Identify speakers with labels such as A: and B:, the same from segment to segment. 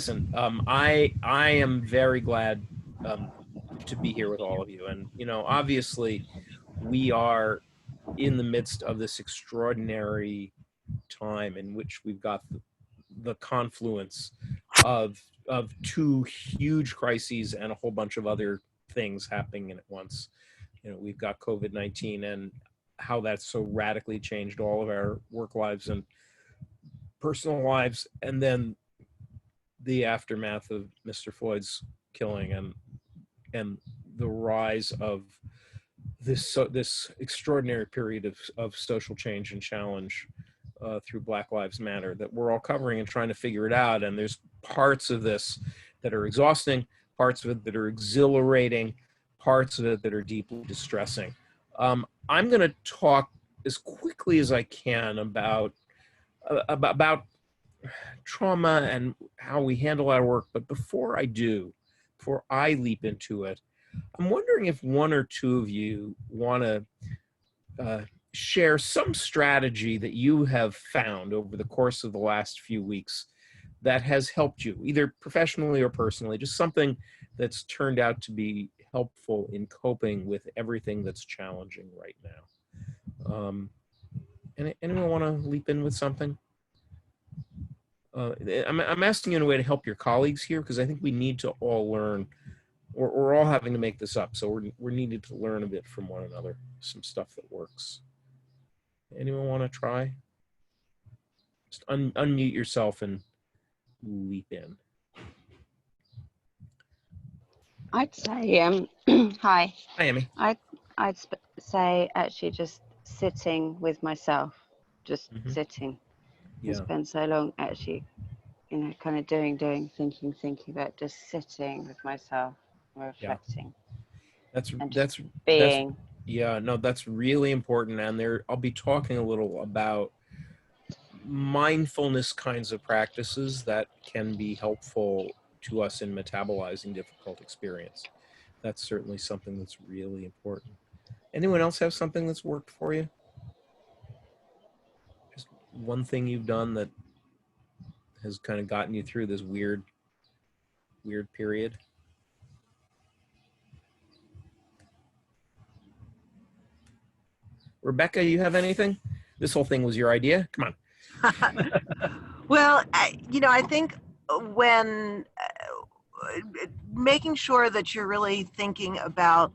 A: Listen, I am very glad to be here with all of you, and obviously, we are in the midst of this extraordinary time in which we've got the confluence of two huge crises and a whole bunch of other things happening at once. We've got COVID-19 and how that's so radically changed all of our work lives and personal lives, and then the aftermath of Mr. Floyd's killing and the rise of this extraordinary period of social change and challenge through Black Lives Matter that we're all covering and trying to figure it out. And there's parts of this that are exhausting, parts of it that are exhilarating, parts of it that are deeply distressing. I'm going to talk as quickly as I can about trauma and how we handle our work. But before I leap into it, I'm wondering if one or two of you want to share some strategy that you have found over the course of the last few weeks that has helped you, either professionally or personally, just something that's turned out to be helpful in coping with everything that's challenging right now. Anyone want to leap in with something? I'm asking you in a way to help your colleagues here, because I think we need to all learn. We're all having to make this up, so we're needed to learn a bit from one another, some stuff that works. Anyone want to try? Just unmute yourself and leap in.
B: I'd say, hi.
A: Hi, Amy.
B: I'd say actually just sitting with myself, just sitting.
A: Yeah.
B: I spend so long actually, kind of doing, thinking, but just sitting with myself, reflecting.
A: That's
B: being.
A: That's really important. And I'll be talking a little about mindfulness kinds of practices that can be helpful to us in metabolizing difficult experience. That's certainly something that's really important. Anyone else have something that's worked for you? Just one thing you've done that has kind of gotten you through this weird period? Rebecca, you have anything? This whole thing was your idea? Come on.
C: Well, I think when making sure that you're really thinking about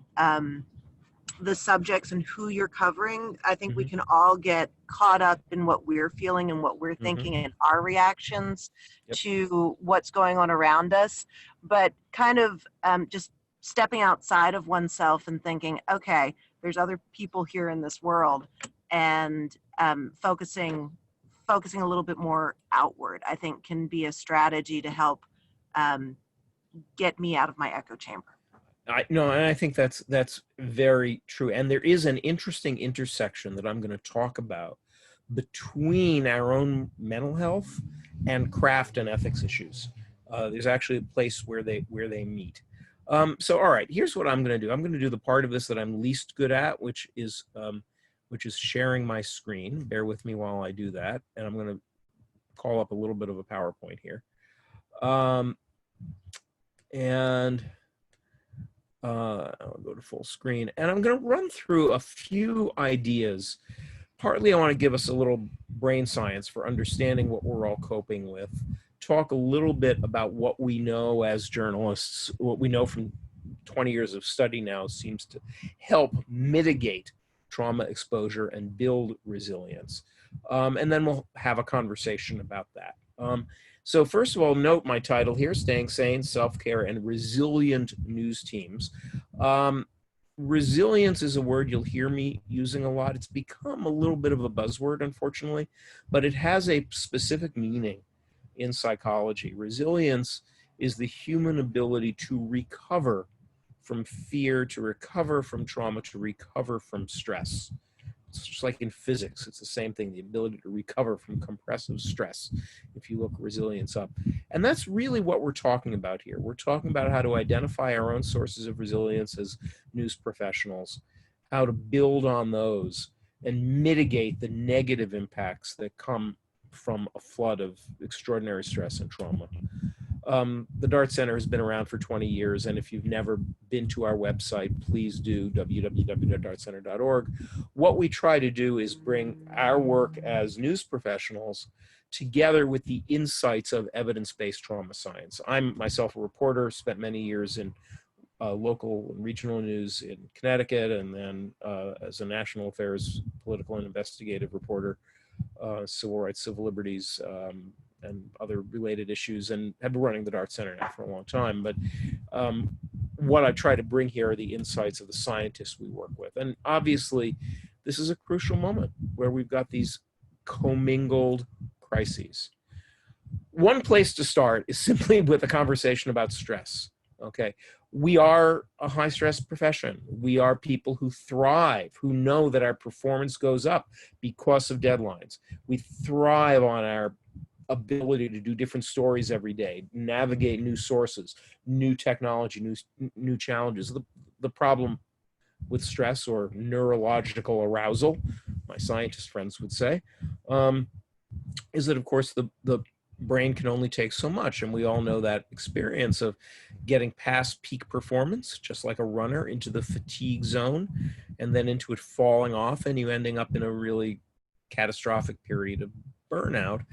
C: the subjects and who you're covering, I think we can all get caught up in what we're feeling and what we're thinking and our reactions to what's going on around us. But kind of just stepping outside of oneself and thinking, okay, there's other people here in this world, and focusing a little bit more outward, I think, can be a strategy to help get me out of my echo chamber.
A: And I think that's very true. And there is an interesting intersection that I'm going to talk about between our own mental health and craft and ethics issues. There's actually a place where they meet. So, all right, here's what I'm going to do. I'm going to do the part of this that I'm least good at, which is sharing my screen. Bear with me while I do that. And I'm going to call up a little bit of a PowerPoint here. I'll go to full screen, and I'm going to run through a few ideas. Partly, I want to give us a little brain science for understanding what we're all coping with, talk a little bit about what we know as journalists, what we know from 20 years of study now seems to help mitigate trauma exposure and build resilience. And then we'll have a conversation about that. So first of all, note my title here, Staying Sane, Self-Care, and Resilient News Teams. Resilience is a word you'll hear me using a lot. It's become a little bit of a buzzword, unfortunately, but it has a specific meaning in psychology. Resilience is the human ability to recover from fear, to recover from trauma, to recover from stress. It's just like in physics, it's the same thing, the ability to recover from compressive stress, if you look resilience up. And that's really what we're talking about here. We're talking about how to identify our own sources of resilience as news professionals, how to build on those and mitigate the negative impacts that come from a flood of extraordinary stress and trauma. The Dart Center has been around for 20 years, and if you've never been to our website, please do, www.dartcenter.org. What we try to do is bring our work as news professionals together with the insights of evidence-based trauma science. I'm myself a reporter, spent many years in local and regional news in Connecticut, and then as a national affairs political and investigative reporter, civil rights, civil liberties, and other related issues, and have been running the Dart Center now for a long time. But what I try to bring here are the insights of the scientists we work with. And obviously, this is a crucial moment where we've got these commingled crises. One place to start is simply with a conversation about stress. Okay, we are a high stress profession. We are people who thrive, who know that our performance goes up because of deadlines. We thrive on our ability to do different stories every day, navigate new sources, new technology, new challenges. The problem with stress, or neurological arousal, my scientist friends would say, is that, of course, the brain can only take so much. And we all know that experience of getting past peak performance, just like a runner, into the fatigue zone, and then into it falling off, and you ending up in a really catastrophic period of burnout.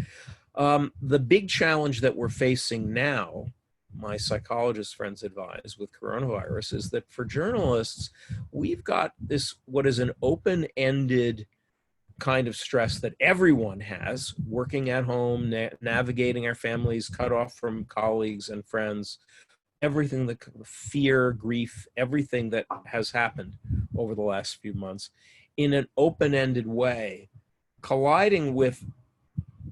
A: The big challenge that we're facing now, my psychologist friends advise, with coronavirus, is that for journalists, we've got this, what is an open-ended kind of stress that everyone has, working at home, navigating our families, cut off from colleagues and friends, everything, the fear, grief, everything that has happened over the last few months in an open-ended way,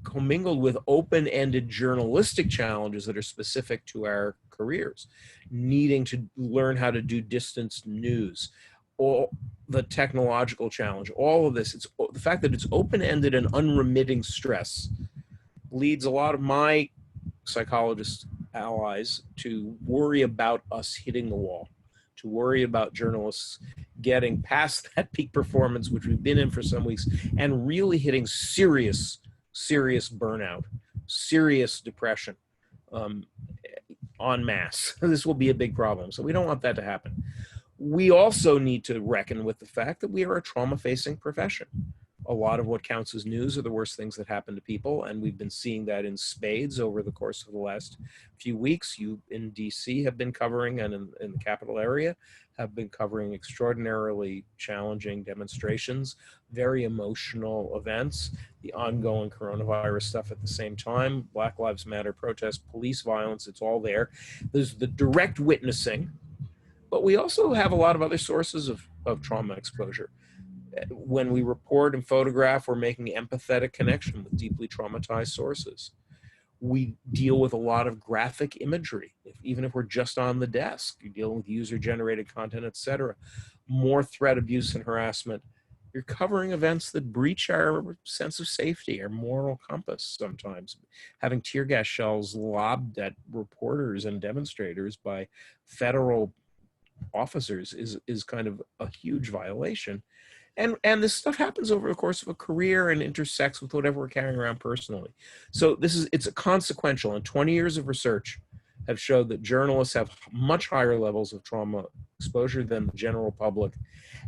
A: commingled with open-ended journalistic challenges that are specific to our careers, needing to learn how to do distance news, all the technological challenge, all of this. It's the fact that it's open-ended and unremitting stress leads a lot of my psychologist allies to worry about us hitting the wall, to worry about journalists getting past that peak performance, which we've been in for some weeks, and really hitting serious burnout, serious depression en masse. This will be a big problem. So we don't want that to happen. We also need to reckon with the fact that we are a trauma-facing profession. A lot of what counts as news are the worst things that happen to people, and we've been seeing that in spades over the course of the last few weeks. You in DC have been covering, and in the capital area, have been covering extraordinarily challenging demonstrations, very emotional events, the ongoing coronavirus stuff at the same time, Black Lives Matter protests, police violence, it's all there. There's the direct witnessing, but we also have a lot of other sources of trauma exposure. When we report and photograph, we're making empathetic connection with deeply traumatized sources. We deal with a lot of graphic imagery, even if we're just on the desk. You're dealing with user-generated content, etc. More threat, abuse, and harassment. You're covering events that breach our sense of safety, our moral compass sometimes. Having tear gas shells lobbed at reporters and demonstrators by federal officers is kind of a huge violation. And this stuff happens over the course of a career and intersects with whatever we're carrying around personally. So it's a consequential, and 20 years of research have showed that journalists have much higher levels of trauma exposure than the general public.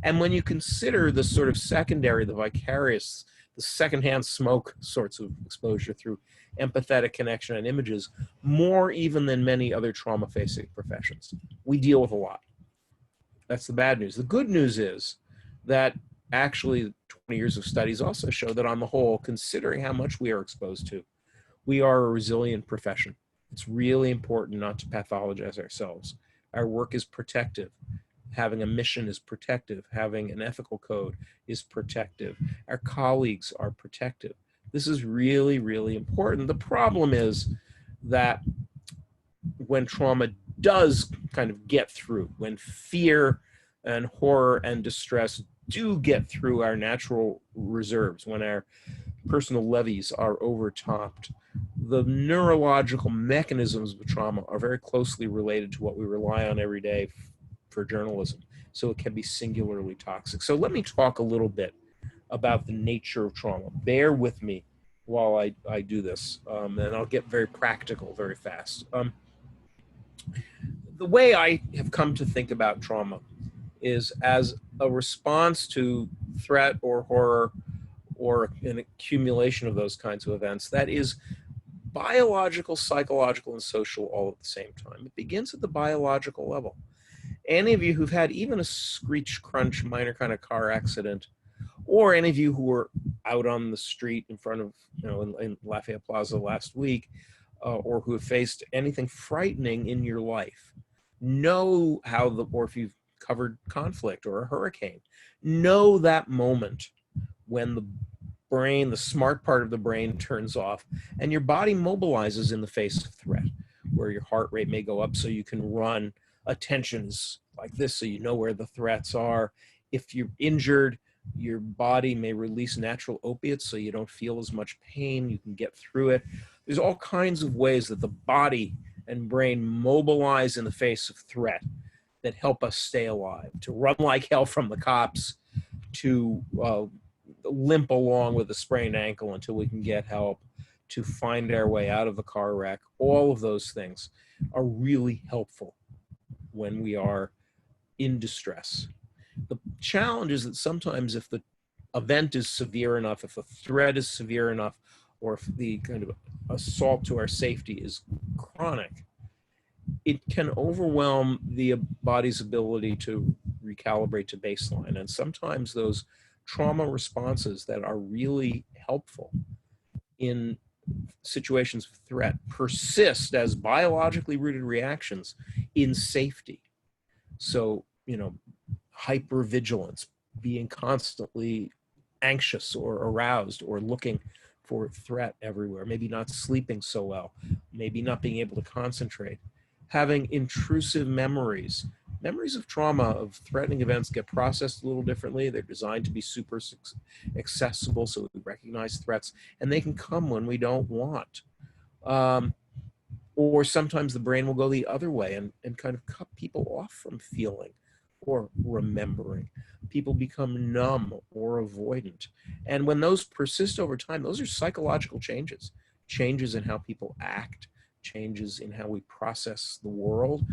A: And when you consider the sort of secondary, the vicarious, the secondhand smoke sorts of exposure through empathetic connection and images, more even than many other trauma-facing professions, we deal with a lot. That's the bad news. The good news is that actually 20 years of studies also show that on the whole, considering how much we are exposed to, we are a resilient profession. It's really important not to pathologize ourselves. Our work is protective. Having a mission is protective. Having an ethical code is protective. Our colleagues are protective. This is really, really important. The problem is that when trauma does kind of get through, when fear and horror and distress do get through our natural reserves, when our personal levees are overtopped, the neurological mechanisms of trauma are very closely related to what we rely on every day for journalism. So it can be singularly toxic. So let me talk a little bit about the nature of trauma. Bear with me while I do this, and I'll get very practical very fast. the way I have come to think about trauma is as a response to threat or horror or an accumulation of those kinds of events that is biological, psychological, and social all at the same time. It begins at the biological level. Any of you who've had even a screech, crunch, minor kind of car accident, or any of you who were out on the street in front of, in Lafayette Plaza last week, or who have faced anything frightening in your life, know how or if you've covered conflict or a hurricane, know that moment when the brain, the smart part of the brain turns off and your body mobilizes in the face of threat, where your heart rate may go up so you can run. Attention's like this so you know where the threats are. If you're injured, your body may release natural opiates so you don't feel as much pain, you can get through it. There's all kinds of ways that the body and brain mobilize in the face of threat that help us stay alive, to run like hell from the cops, to limp along with a sprained ankle until we can get help, to find our way out of a car wreck. All of those things are really helpful when we are in distress. The challenge is that sometimes if the event is severe enough, if the threat is severe enough, or if the kind of assault to our safety is chronic, it can overwhelm the body's ability to recalibrate to baseline. And sometimes those trauma responses that are really helpful in situations of threat persist as biologically rooted reactions in safety. So, hypervigilance, being constantly anxious or aroused or looking for threat everywhere, maybe not sleeping so well, maybe not being able to concentrate, having intrusive memories. Memories of trauma, of threatening events, get processed a little differently. They're designed to be super accessible so we recognize threats, and they can come when we don't want. Or sometimes the brain will go the other way and kind of cut people off from feeling or remembering. People become numb or avoidant. And when those persist over time, those are psychological changes, changes in how people act, changes in how we process the world,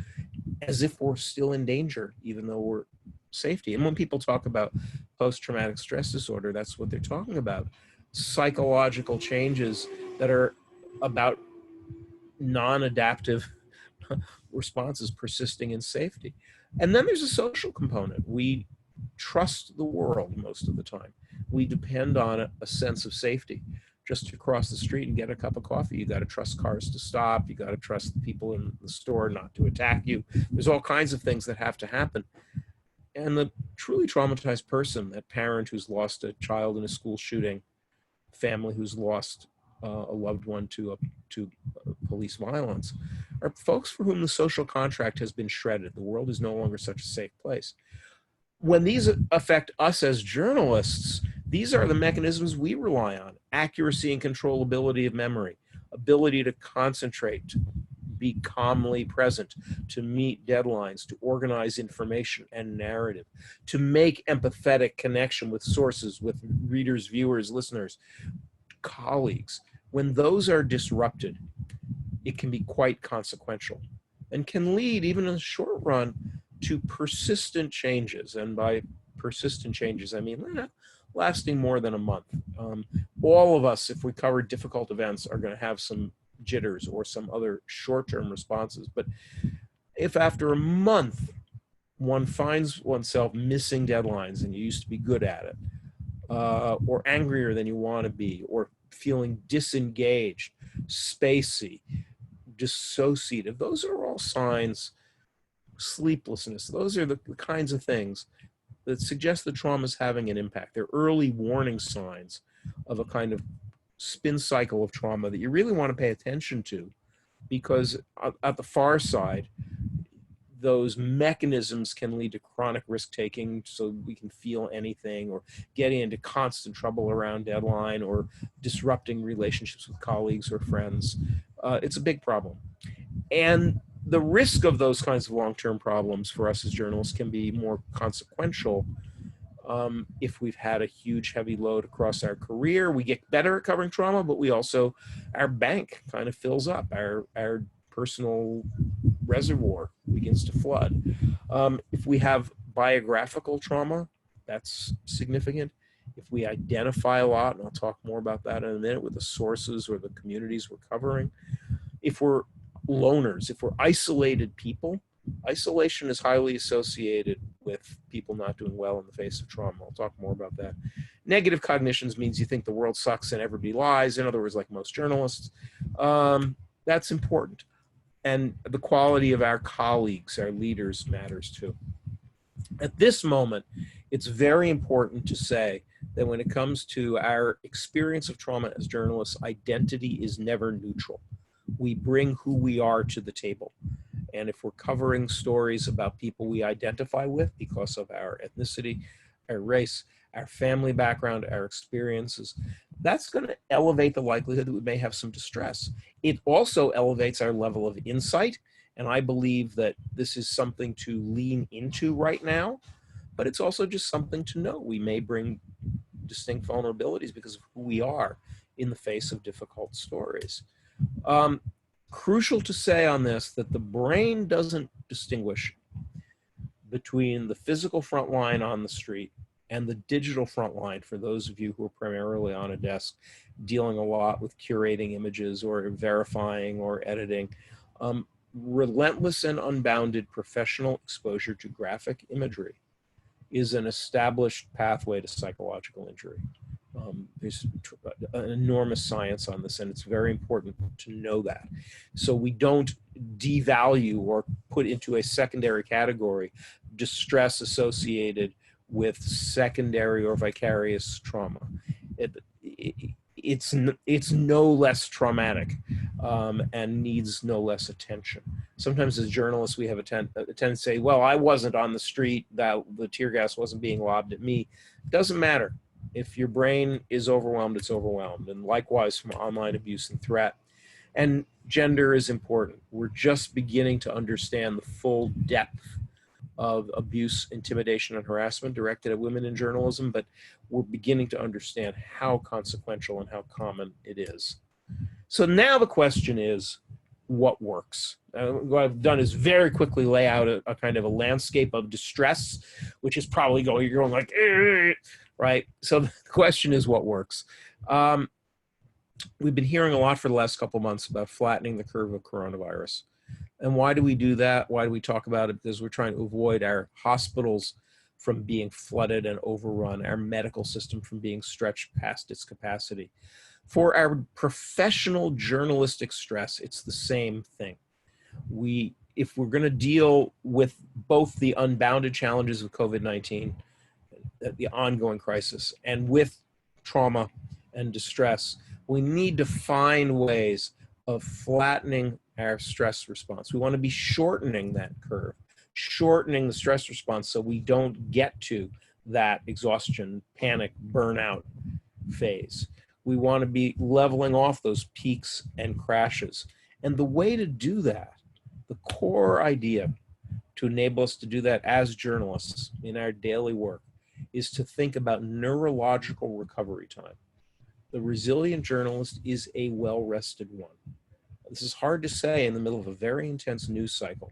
A: as if we're still in danger, even though we're safety. And when people talk about post-traumatic stress disorder, that's what they're talking about. Psychological changes that are about non-adaptive responses persisting in safety. And then there's a social component. We trust the world most of the time. We depend on a sense of safety. Just to cross the street and get a cup of coffee, you got to trust cars to stop. You got to trust the people in the store not to attack you. There's all kinds of things that have to happen. And the truly traumatized person, that parent who's lost a child in a school shooting, family who's lost a loved one to police violence, are folks for whom the social contract has been shredded. The world is no longer such a safe place. When these affect us as journalists, these are the mechanisms we rely on: accuracy and controllability of memory, ability to concentrate, to be calmly present, to meet deadlines, to organize information and narrative, to make empathetic connection with sources, with readers, viewers, listeners, colleagues. When those are disrupted, it can be quite consequential and can lead, even in the short run, to persistent changes. And by persistent changes, I mean lasting more than a month. All of us, if we cover difficult events, are going to have some jitters or some other short-term responses. But if after a month one finds oneself missing deadlines and you used to be good at it, or angrier than you want to be, or feeling disengaged, spacey, dissociative, those are all signs. Sleeplessness, those are the kinds of things that suggest the trauma is having an impact. They're early warning signs of a kind of spin cycle of trauma that you really want to pay attention to, because at the far side, those mechanisms can lead to chronic risk-taking, so we can feel anything, or getting into constant trouble around deadline, or disrupting relationships with colleagues or friends. It's a big problem. And the risk of those kinds of long-term problems for us as journalists can be more consequential if we've had a huge, heavy load across our career. We get better at covering trauma, but we also, our bank kind of fills up. Our personal reservoir begins to flood. If we have biographical trauma, that's significant. If we identify a lot, and I'll talk more about that in a minute, with the sources or the communities we're covering. If we're loners, if we're isolated people, isolation is highly associated with people not doing well in the face of trauma. I'll talk more about that. Negative cognitions means you think the world sucks and everybody lies. In other words, like most journalists. That's important. And the quality of our colleagues, our leaders, matters too. At this moment, it's very important to say that when it comes to our experience of trauma as journalists, identity is never neutral. We bring who we are to the table. And if we're covering stories about people we identify with because of our ethnicity, our race, our family background, our experiences, that's going to elevate the likelihood that we may have some distress. It also elevates our level of insight. And I believe that this is something to lean into right now, but it's also just something to know. We may bring distinct vulnerabilities because of who we are in the face of difficult stories. Crucial to say on this that the brain doesn't distinguish between the physical front line on the street and the digital front line for those of you who are primarily on a desk dealing a lot with curating images or verifying or editing. Relentless and unbounded professional exposure to graphic imagery is an established pathway to psychological injury. There's an enormous science on this, and it's very important to know that. So we don't devalue or put into a secondary category distress associated with secondary or vicarious trauma. It's no less traumatic and needs no less attention. Sometimes as journalists, we have a tendency to say, well, I wasn't on the street, that the tear gas wasn't being lobbed at me. Doesn't matter. If your brain is overwhelmed, it's overwhelmed. And likewise from online abuse and threat. And gender is important. We're just beginning to understand the full depth of abuse, intimidation, and harassment directed at women in journalism, but we're beginning to understand how consequential and how common it is. So now the question is, what works? What I've done is very quickly lay out a kind of a landscape of distress, which is probably you're going like, right? So the question is, what works? We've been hearing a lot for the last couple of months about flattening the curve of coronavirus. And why do we do that? Why do we talk about it? Because we're trying to avoid our hospitals from being flooded and overrun, our medical system from being stretched past its capacity. For our professional journalistic stress, it's the same thing. If we're going to deal with both the unbounded challenges of COVID-19, the ongoing crisis, and with trauma and distress, we need to find ways of flattening our stress response. We want to be shortening that curve, shortening the stress response so we don't get to that exhaustion, panic, burnout phase. We want to be leveling off those peaks and crashes. And the way to do that, the core idea to enable us to do that as journalists in our daily work, is to think about neurological recovery time. The resilient journalist is a well-rested one. This is hard to say in the middle of a very intense news cycle,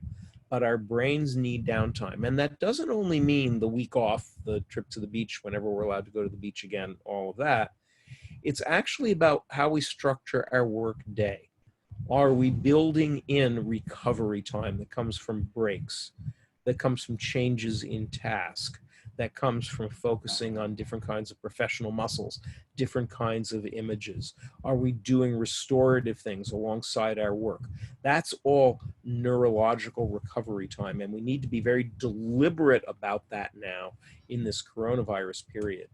A: but our brains need downtime. And that doesn't only mean the week off, the trip to the beach whenever we're allowed to go to the beach again, all of that. It's actually about how we structure our work day. Are we building in recovery time that comes from breaks, that comes from changes in task, that comes from focusing on different kinds of professional muscles, different kinds of images? Are we doing restorative things alongside our work? That's all neurological recovery time, and we need to be very deliberate about that now in this coronavirus period.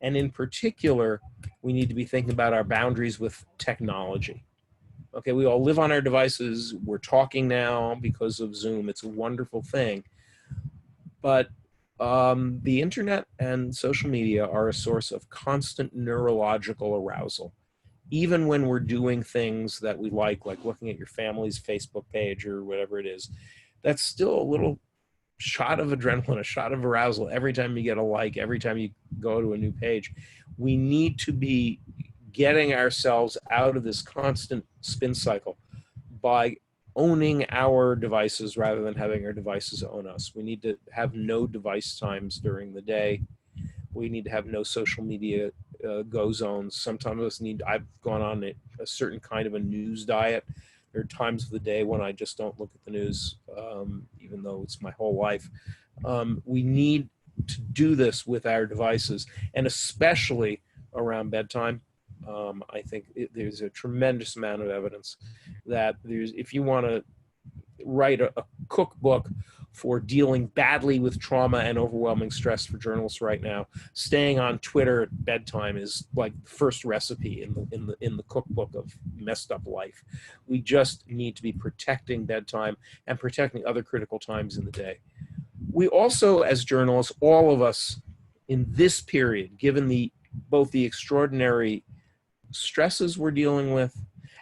A: And in particular, we need to be thinking about our boundaries with technology. Okay, we all live on our devices. We're talking now because of Zoom. It's a wonderful thing. But the internet and social media are a source of constant neurological arousal. Even when we're doing things that we like looking at your family's Facebook page or whatever it is, that's still a little shot of adrenaline, a shot of arousal every time you get a like, every time you go to a new page. We need to be getting ourselves out of this constant spin cycle by owning our devices rather than having our devices own us. We need to have no device times during the day. We need to have no social media go zones. Sometimes of us need, I've gone on a certain kind of a news diet. There are times of the day when I just don't look at the news, even though it's my whole life. We need to do this with our devices, and especially around bedtime. I think there's a tremendous amount of evidence that if you want to write a cookbook for dealing badly with trauma and overwhelming stress for journalists right now, staying on Twitter at bedtime is like the first recipe in the cookbook of messed up life. We just need to be protecting bedtime and protecting other critical times in the day. We also, as journalists, all of us in this period, given both the extraordinary stresses we're dealing with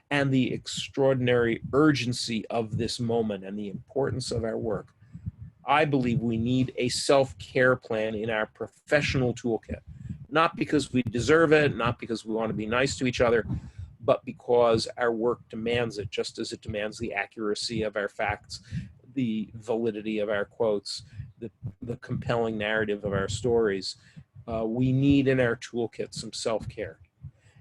A: and the extraordinary urgency of this moment and the importance of our work, I believe we need a self-care plan in our professional toolkit. Not because we deserve it, not because we want to be nice to each other, but because our work demands it, just as it demands the accuracy of our facts, the validity of our quotes, the compelling narrative of our stories. We need in our toolkit some self-care.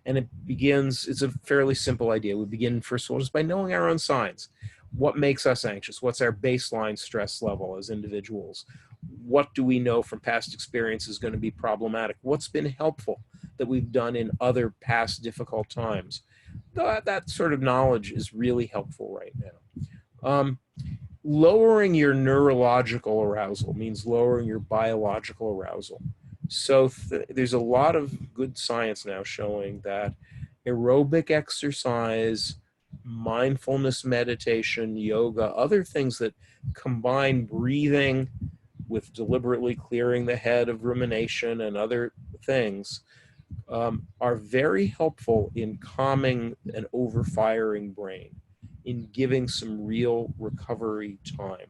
A: And it's a fairly simple idea. We begin, first of all, just by knowing our own signs. What makes us anxious? What's our baseline stress level as individuals? What do we know from past experience is going to be problematic? What's been helpful that we've done in other past difficult times? That sort of knowledge is really helpful right now. Lowering your neurological arousal means lowering your biological arousal. So there's a lot of good science now showing that aerobic exercise, mindfulness meditation, yoga, other things that combine breathing with deliberately clearing the head of rumination and other things are very helpful in calming an overfiring brain, in giving some real recovery time.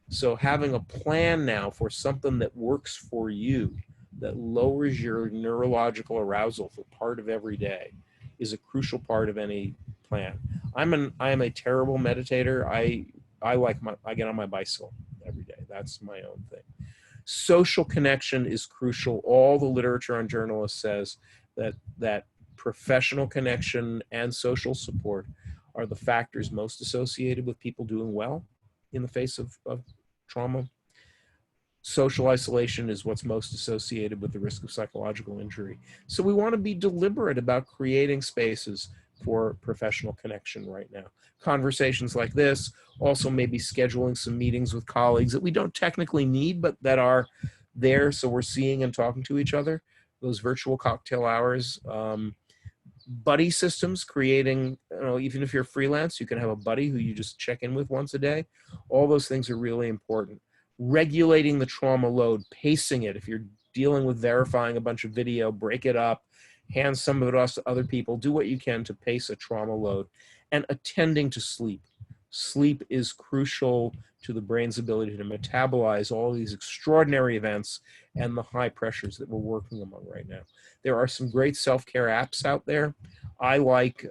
A: So having a plan now for something that works for you, that lowers your neurological arousal for part of every day, is a crucial part of any plan. I am a terrible meditator. I get on my bicycle every day. That's my own thing. Social connection is crucial. All the literature on journalists says that professional connection and social support are the factors most associated with people doing well in the face of trauma. Social isolation is what's most associated with the risk of psychological injury. So we want to be deliberate about creating spaces for professional connection right now. Conversations like this, also maybe scheduling some meetings with colleagues that we don't technically need, but that are there so we're seeing and talking to each other. Those virtual cocktail hours. Buddy systems, creating, even if you're freelance, you can have a buddy who you just check in with once a day. All those things are really important. Regulating the trauma load, pacing it. If you're dealing with verifying a bunch of video, break it up, hand some of it off to other people, do what you can to pace a trauma load. And attending to sleep. Sleep is crucial to the brain's ability to metabolize all these extraordinary events and the high pressures that we're working among right now. There are some great self-care apps out there. I like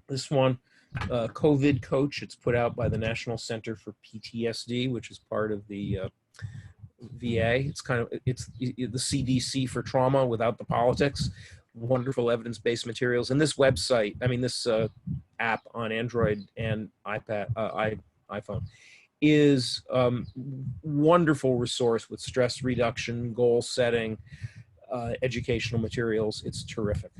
A: this one, COVID Coach. It's put out by the National Center for PTSD, which is part of the VA. It's the CDC for trauma without the politics. Wonderful evidence-based materials. And this website, this app on Android and iPhone is wonderful resource with stress reduction, goal setting, educational materials. It's terrific.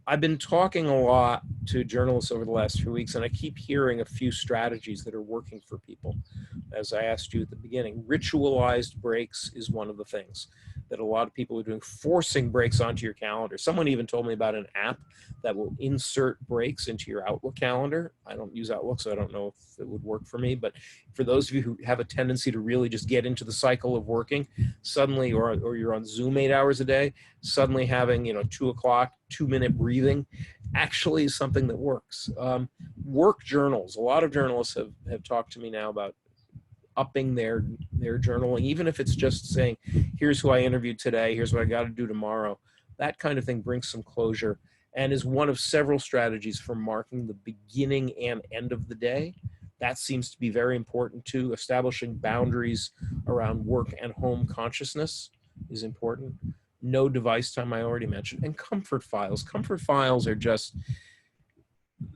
A: I've been talking a lot to journalists over the last few weeks, and I keep hearing a few strategies that are working for people. As I asked you at the beginning, ritualized breaks is one of the things that a lot of people are doing, forcing breaks onto your calendar. Someone even told me about an app that will insert breaks into your Outlook calendar. I don't use Outlook, so I don't know if it would work for me, but for those of you who have a tendency to really just get into the cycle of working, suddenly, or you're on Zoom 8 hours a day, suddenly having 2 o'clock, 2-minute breathing actually is something that works. Work journals. A lot of journalists have talked to me now about upping their journaling, even if it's just saying, here's who I interviewed today, here's what I got to do tomorrow. That kind of thing brings some closure and is one of several strategies for marking the beginning and end of the day. That seems to be very important too. Establishing boundaries around work and home consciousness is important. No device time, I already mentioned, and comfort files. Comfort files are just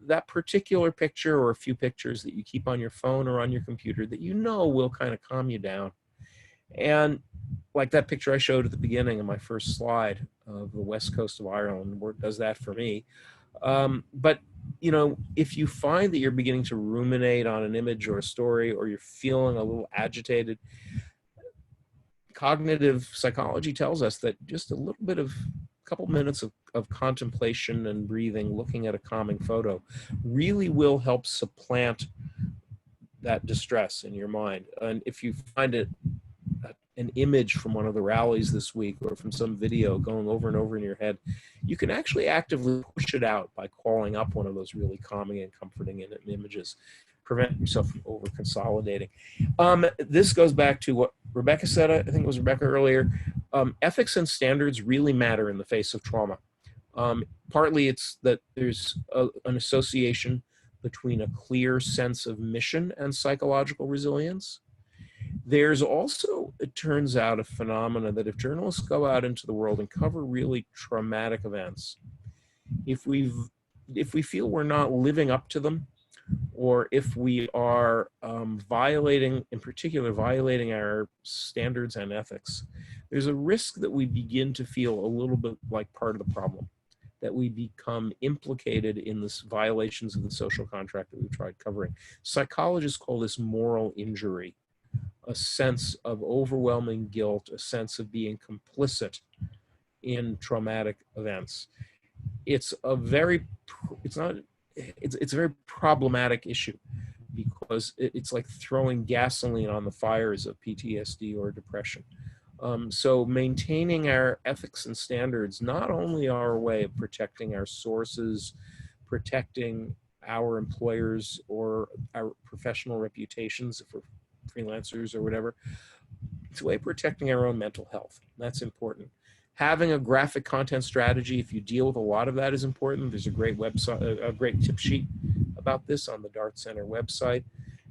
A: that particular picture or a few pictures that you keep on your phone or on your computer that you know will kind of calm you down. And like that picture I showed at the beginning of my first slide of the west coast of Ireland, where it does that for me. But you know, if you find that you're beginning to ruminate on an image or a story, or you're feeling a little agitated, cognitive psychology tells us that just a little bit of couple minutes of contemplation and breathing, looking at a calming photo, really will help supplant that distress in your mind. And if you find it an image from one of the rallies this week or from some video going over and over in your head, you can actually actively push it out by calling up one of those really calming and comforting images. Prevent yourself from over consolidating. This goes back to what Rebecca said, I think it was Rebecca earlier. Ethics and standards really matter in the face of trauma. Partly it's that there's an association between a clear sense of mission and psychological resilience. There's also, it turns out, a phenomena that if journalists go out into the world and cover really traumatic events, if we feel we're not living up to them, or if we are violating, in particular, violating our standards and ethics, there's a risk that we begin to feel a little bit like part of the problem, that we become implicated in this violations of the social contract that we've tried covering. Psychologists call this moral injury, a sense of overwhelming guilt, a sense of being complicit in traumatic events. It's a very problematic issue, because it's like throwing gasoline on the fires of PTSD or depression. So maintaining our ethics and standards not only are a way of protecting our sources, protecting our employers or our professional reputations if we're freelancers or whatever, it's a way of protecting our own mental health. That's important. Having a graphic content strategy, if you deal with a lot of that, is important. There's a great website, a great tip sheet about this on the Dart Center website.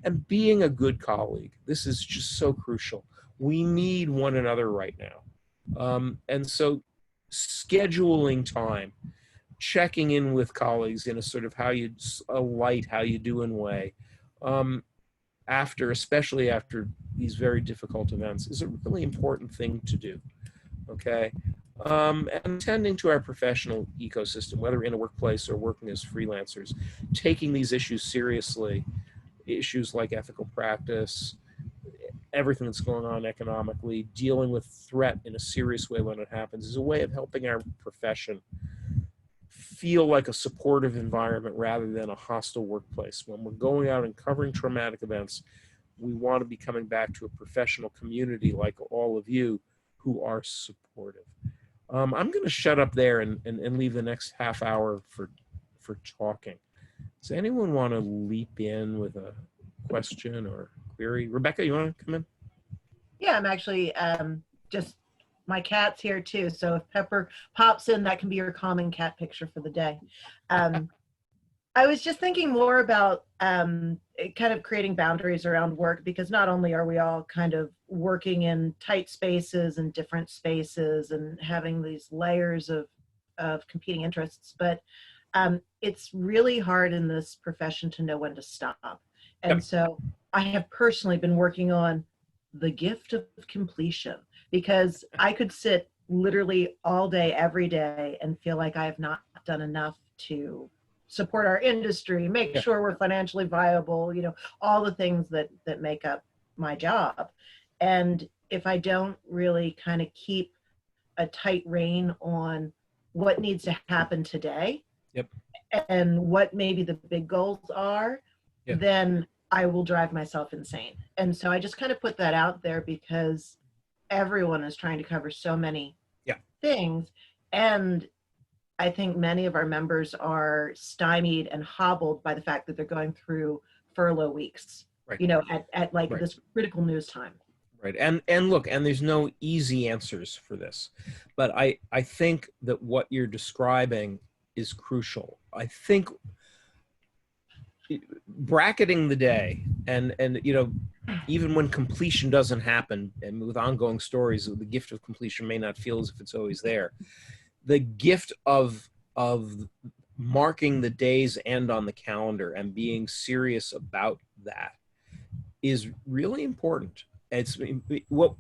A: And being a good colleague. This is just so crucial. We need one another right now. And so scheduling time, checking in with colleagues in a sort of how you doing way, especially after these very difficult events, is a really important thing to do. Okay. And attending to our professional ecosystem, whether in a workplace or working as freelancers, taking these issues seriously, issues like ethical practice, everything that's going on economically, dealing with threat in a serious way when it happens, is a way of helping our profession feel like a supportive environment rather than a hostile workplace. When we're going out and covering traumatic events, we want to be coming back to a professional community like all of you who are supportive. I'm going to shut up there and leave the next half hour for talking. Does anyone want to leap in with a question or query? Rebecca, you want to come in?
C: Yeah, I'm actually just, my cat's here too. So if Pepper pops in, that can be your calming cat picture for the day. I was just thinking more about kind of creating boundaries around work, because not only are we all kind of working in tight spaces and different spaces and having these layers of competing interests, but it's really hard in this profession to know when to stop. And so I have personally been working on the gift of completion, because I could sit literally all day, every day, and feel like I have not done enough to support our industry, make sure we're financially viable, you know, all the things that make up my job. And if I don't really kind of keep a tight rein on what needs to happen today, and what maybe the big goals are, then I will drive myself insane. And so I just kind of put that out there, because everyone is trying to cover so many things. And I think many of our members are stymied and hobbled by the fact that they're going through furlough weeks, you know, at like this critical news time.
A: Right. And look, and there's no easy answers for this, but I think that what you're describing is crucial. I think bracketing the day and you know, even when completion doesn't happen, and with ongoing stories, the gift of completion may not feel as if it's always there. The gift of marking the day's end on the calendar and being serious about that is really important. It's what,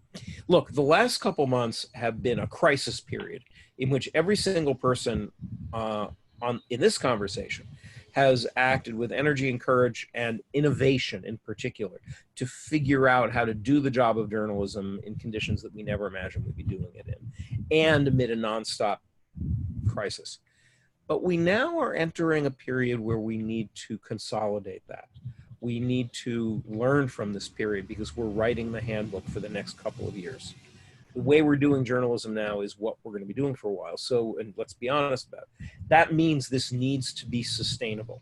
A: look, the last couple months have been a crisis period in which every single person in this conversation has acted with energy and courage and innovation in particular to figure out how to do the job of journalism in conditions that we never imagined we'd be doing it in, and amid a nonstop crisis. But we now are entering a period where we need to consolidate that. We need to learn from this period because we're writing the handbook for the next couple of years. The way we're doing journalism now is what we're going to be doing for a while. So, and let's be honest about it, that means this needs to be sustainable.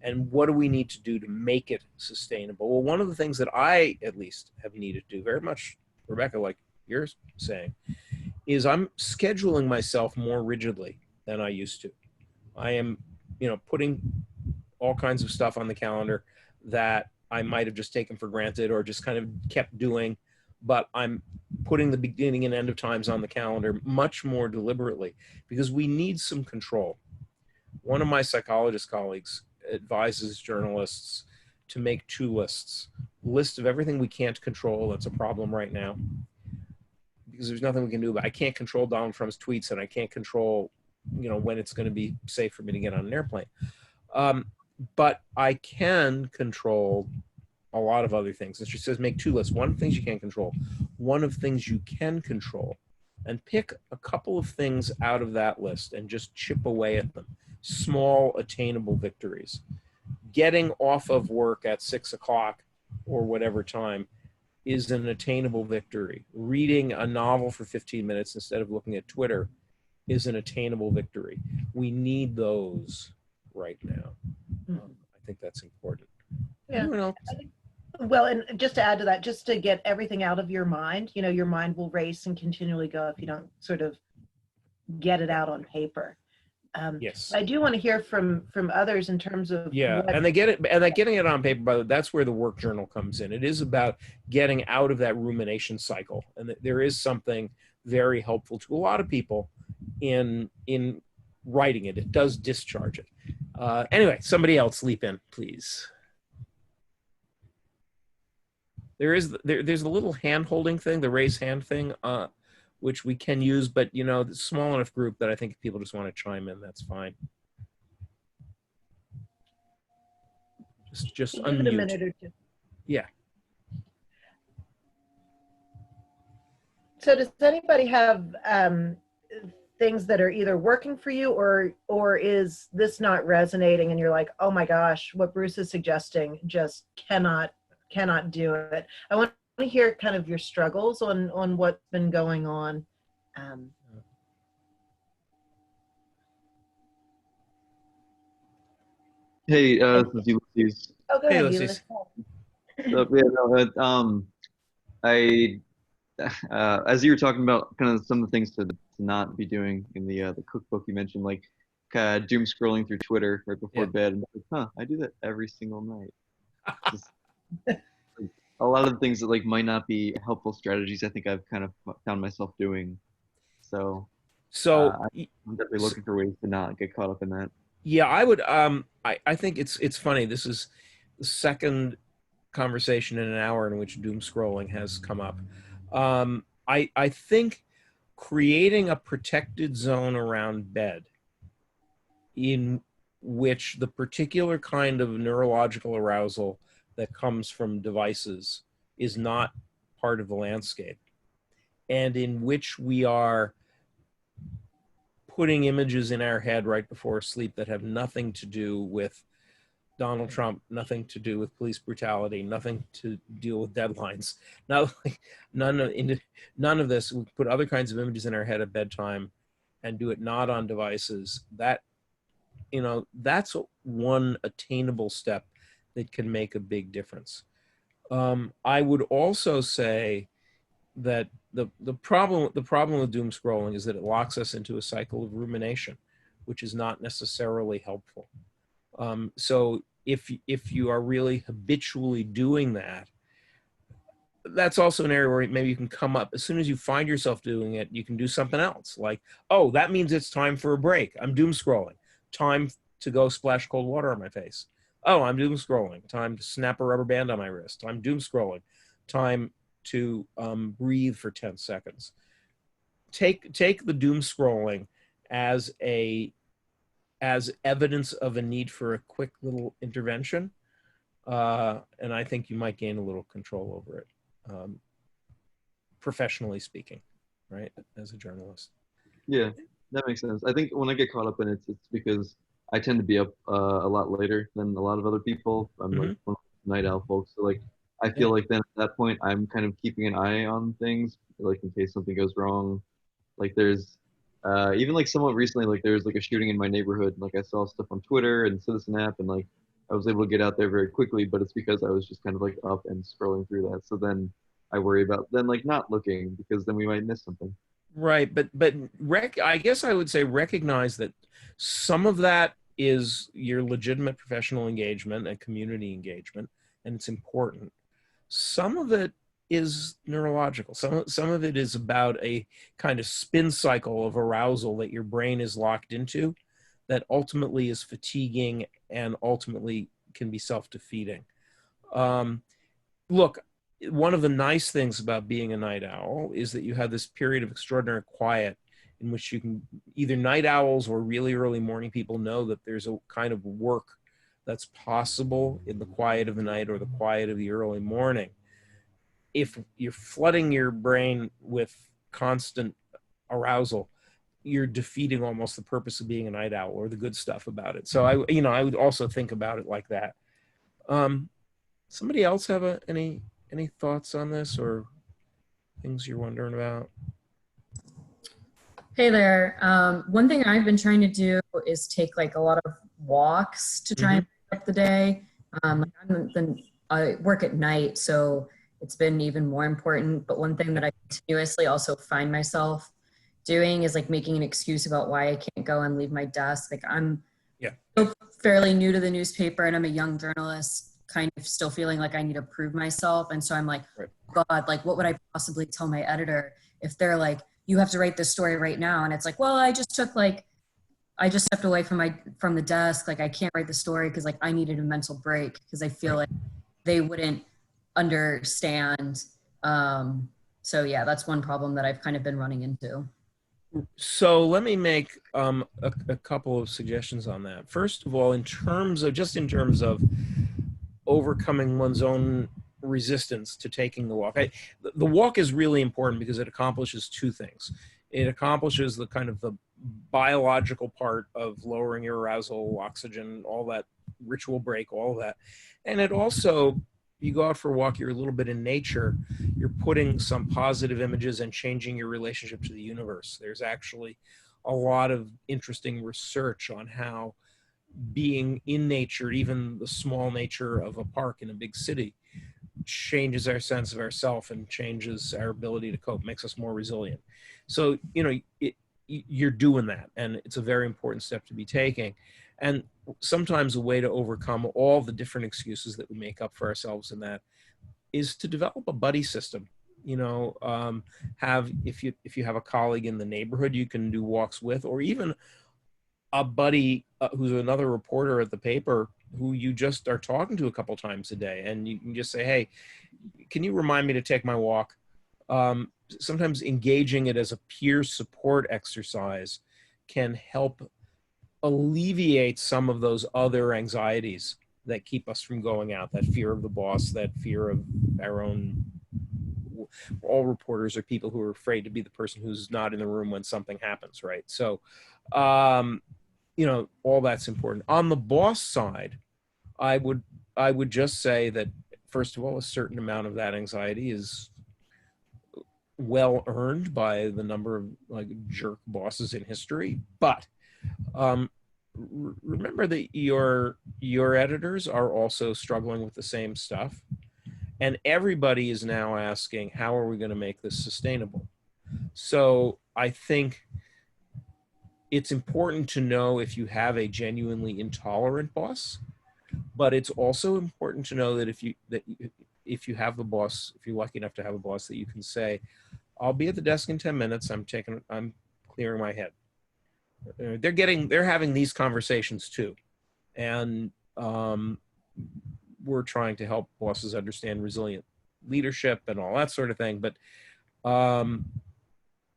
A: And what do we need to do to make it sustainable? Well, one of the things that I, at least, have needed to do very much, Rebecca, like you're saying, is I'm scheduling myself more rigidly than I used to. I am, you know, putting all kinds of stuff on the calendar that I might have just taken for granted or just kind of kept doing, but I'm putting the beginning and end of times on the calendar much more deliberately because we need some control. One of my psychologist colleagues advises journalists to make 2 lists. A list of everything we can't control, that's a problem right now, because there's nothing we can do about it. I can't control Donald Trump's tweets, and I can't control, you know, when it's going to be safe for me to get on an airplane. But I can control a lot of other things. And she says, make 2 lists. One of things you can't control, one of things you can control, and pick a couple of things out of that list and just chip away at them. Small, attainable victories. Getting off of work at 6 o'clock or whatever time is an attainable victory. Reading a novel for 15 minutes instead of looking at Twitter is an attainable victory. We need those right now. I think that's important.
D: Yeah.
A: Anyone else?
D: Well, and just to add to that, just to get everything out of your mind, you know, your mind will race and continually go if you don't sort of get it out on paper.
A: Yes.
D: I do want to hear from others in terms of
A: and they get it, and that getting it on paper, by the way, that's where the work journal comes in. It is about getting out of that rumination cycle, and there is something very helpful to a lot of people in writing it. It does discharge it. Anyway, somebody else leap in, please. There's a little hand holding thing, the raise hand thing, which we can use, but you know, it's a small enough group that I think if people just want to chime in, that's fine. Just
D: give
A: unmute.
D: it a minute or 2.
A: Yeah.
D: So does anybody have things that are either working for you or is this not resonating and you're like, oh my gosh, what Bruce is suggesting just cannot do it? I want to hear kind of your struggles on what's been going on.
E: Hey, this is Ulysses.
D: Oh, go
A: Hey,
D: ahead,
A: Ulysses.
E: As you were talking about kind of some of the things to not be doing in the cookbook, you mentioned like doom scrolling through Twitter right before bed. And I do that every single night. Just, a lot of the things that like might not be helpful strategies, I think I've kind of found myself doing. So I'm definitely looking for ways to not get caught up in that.
A: Yeah, I would. I think it's funny. This is the second conversation in an hour in which doom scrolling has come up. I think creating a protected zone around bed in which the particular kind of neurological arousal that comes from devices is not part of the landscape, and in which we are putting images in our head right before sleep that have nothing to do with Donald Trump, nothing to do with police brutality, nothing to deal with deadlines. None of this. We put other kinds of images in our head at bedtime and do it not on devices. That, you know, that's one attainable step that can make a big difference. I would also say that the problem with doom scrolling is that it locks us into a cycle of rumination which is not necessarily helpful. So if you are really habitually doing that, that's also an area where maybe you can come up, as soon as you find yourself doing it, you can do something else. Like, oh, that means it's time for a break. I'm doom scrolling. Time to go splash cold water on my face. Oh, I'm doom scrolling. Time to snap a rubber band on my wrist. I'm doom scrolling. Time to breathe for 10 seconds. Take the doom scrolling as evidence of a need for a quick little intervention. And I think you might gain a little control over it. Professionally speaking, right, as a journalist.
E: Yeah, that makes sense. I think when I get caught up in it, it's because I tend to be up a lot later than a lot of other people. I'm like one of the night owl folks, so like I feel like then at that point I'm kind of keeping an eye on things, like in case something goes wrong. Like there's even like somewhat recently, like there's like a shooting in my neighborhood. Like I saw stuff on Twitter and Citizen app, and like I was able to get out there very quickly, but it's because I was just kind of like up and scrolling through that. So then I worry about then like not looking, because then we might miss something.
A: Right, but I guess I would say recognize that some of that is your legitimate professional engagement and community engagement, and it's important. Some of it is neurological. Some of it is about a kind of spin cycle of arousal that your brain is locked into, that ultimately is fatiguing and ultimately can be self-defeating. Look, one of the nice things about being a night owl is that you have this period of extraordinary quiet in which you can, either night owls or really early morning people know that there's a kind of work that's possible in the quiet of the night or the quiet of the early morning. If you're flooding your brain with constant arousal, you're defeating almost the purpose of being a night owl or the good stuff about it. So I would also think about it like that. Somebody else have any thoughts on this or things you're wondering about?
F: Hey there. One thing I've been trying to do is take like a lot of walks to try and break up the day. I work at night, so it's been even more important. But one thing that I continuously also find myself doing is like making an excuse about why I can't go and leave my desk. Like I'm still fairly new to the newspaper and I'm a young journalist, kind of still feeling like I need to prove myself. And so I'm like, God, like what would I possibly tell my editor if they're like, you have to write this story right now? And it's like, well, I just stepped away from the desk. Like I can't write the story because like I needed a mental break because I feel like they wouldn't understand. So yeah, that's one problem that I've kind of been running into.
A: So let me make a couple of suggestions on that. First of all, in terms of overcoming one's own resistance to taking the walk. The walk is really important because it accomplishes two things. It accomplishes the kind of the biological part of lowering your arousal, oxygen, all that, ritual break, all of that. And it also, you go out for a walk, you're a little bit in nature, you're putting some positive images and changing your relationship to the universe. There's actually a lot of interesting research on how being in nature, even the small nature of a park in a big city, changes our sense of ourself and changes our ability to cope, makes us more resilient. So, you're doing that, and it's a very important step to be taking. And sometimes a way to overcome all the different excuses that we make up for ourselves in that is to develop a buddy system. If you have a colleague in the neighborhood you can do walks with, or even a buddy who's another reporter at the paper who you just are talking to a couple times a day, and you can just say, hey, can you remind me to take my walk? Sometimes engaging it as a peer support exercise can help alleviate some of those other anxieties that keep us from going out, that fear of the boss, that fear of our own. All reporters are people who are afraid to be the person who's not in the room when something happens, right? So, all that's important. On the boss side, I would just say that, first of all, a certain amount of that anxiety is well earned by the number of like jerk bosses in history. But remember that your editors are also struggling with the same stuff. And everybody is now asking, how are we going to make this sustainable? So I think it's important to know if you have a genuinely intolerant boss, but it's also important to know that if you have a boss, if you're lucky enough to have a boss, that you can say, I'll be at the desk in 10 minutes. I'm clearing my head. They're having these conversations too. And we're trying to help bosses understand resilient leadership and all that sort of thing. But,